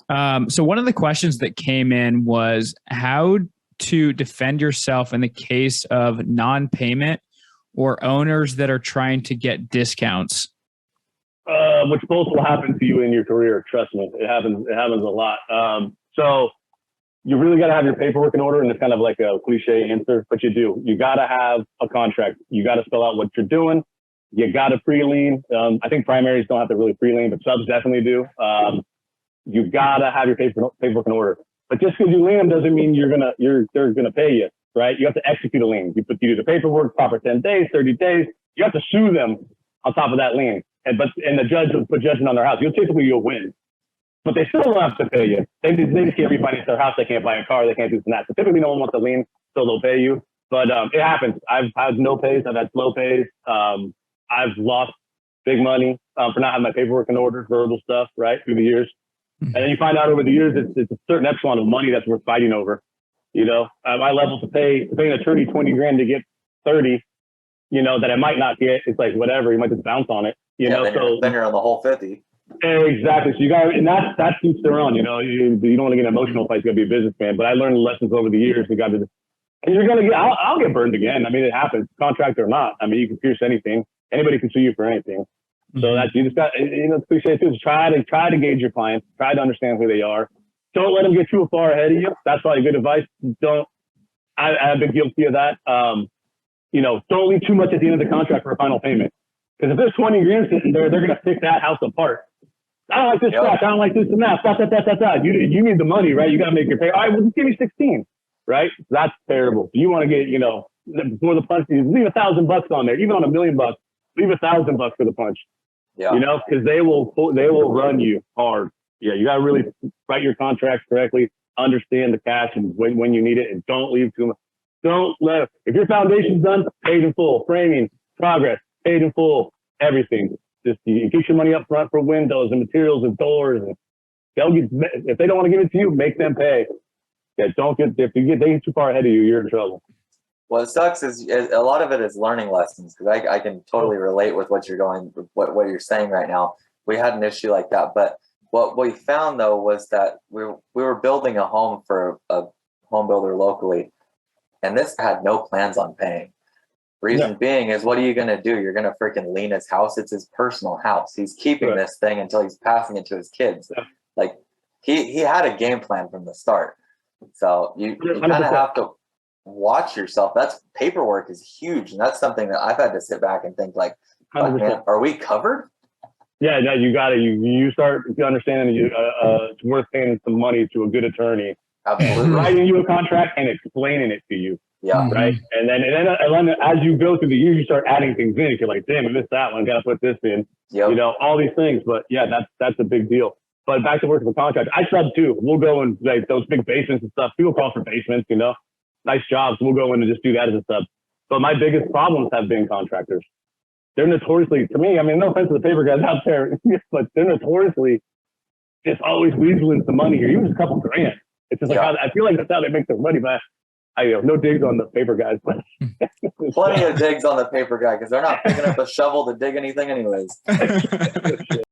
So one of the questions that came in was how to defend yourself in the case of non-payment or owners that are trying to get discounts. Which both will happen to you in your career. Trust me, it happens a lot. So you really got to have your paperwork in order, and it's kind of like a cliche answer, but you do. You got to have a contract. You got to spell out what you're doing. You got to pre-lien. I think primaries don't have to really pre-lien, but subs definitely do. You got to have your paperwork in order. But just because you lien them doesn't mean they're gonna pay you, right? You have to execute a lien. You do the paperwork, proper 10 days, 30 days. You have to sue them on top of that lien. And the judge will put judgment on their house. You'll win. But they still don't have to pay you. They just can't refinance their house. They can't buy a car. They can't do this and that. So typically no one wants a lien, so they'll pay you. But it happens. I've had no pays. I've had slow pays. I've lost big money for not having my paperwork in order, verbal stuff, right, through the years. And then you find out over the years it's a certain echelon of money that's worth fighting over. You know, my level to pay an attorney $20,000 to get 30, that I might not get. It's like whatever, you might just bounce on it. Then you're on the whole 50. Exactly. So you got, and that's each their own. You don't want to get an emotional fight. You got to be a businessman. But I learned lessons over the years. And you're gonna get. I'll get burned again. I mean, it happens, contract or not. I mean, you can pierce anything. Anybody can sue you for anything. So that's, you just got, it's cliche too, is try to gauge your clients, try to understand who they are. Don't let them get too far ahead of you. That's probably good advice. I've been guilty of that. Don't leave too much at the end of the contract for a final payment. Because if there's 20 grand sitting there, they're going to pick that house apart. I don't like this scratch. I don't like this and that. You need the money, right? You got to make your pay. All right, well, just give me 16, right? That's terrible. You want to get, before the punch, leave $1,000 on there, even on $1 million, leave $1,000 for the punch. Yeah. Because they will run you hard. Yeah, you got to really write your contracts correctly, understand the cash and when you need it, and don't leave too much. If your foundation's done, paid in full, framing, progress, paid in full, everything. Just you get your money up front for windows and materials and doors. And if they don't want to give it to you, make them pay. Yeah, if they get too far ahead of you, you're in trouble. What sucks is a lot of it is learning lessons, because I can totally relate with what you're saying right now. We had an issue like that, but what we found though was that we were building a home for a home builder locally, and this had no plans on paying. Reason being is, what are you going to do? You're going to freaking lien his house. It's his personal house. He's keeping this thing until he's passing it to his kids. Yeah. Like he had a game plan from the start. So you kind of have to watch yourself. That's paperwork is huge, and that's something that I've had to sit back and think like, man, are we covered? Yeah, you got it. You start understanding it's worth paying some money to a good attorney. Absolutely. Writing you a contract and explaining it to you. Yeah. Right. And then as you go through the years, you start adding things in. You're like, damn, I missed that one. Got to put this in. Yep. All these things. But yeah, that's a big deal. But back to working with contractors, I sub too. We'll go and like those big basements and stuff. People call for basements, nice jobs. We'll go in and just do that as a sub. But my biggest problems have been contractors. They're notoriously, to me, I mean, no offense to the paper guys out there, but they're notoriously just always weaseling some money here, even just a couple grand. It's just like, I feel like that's how they make their money, but I no digs on the paper guys. But plenty of digs on the paper guy, because they're not picking up a shovel to dig anything anyways.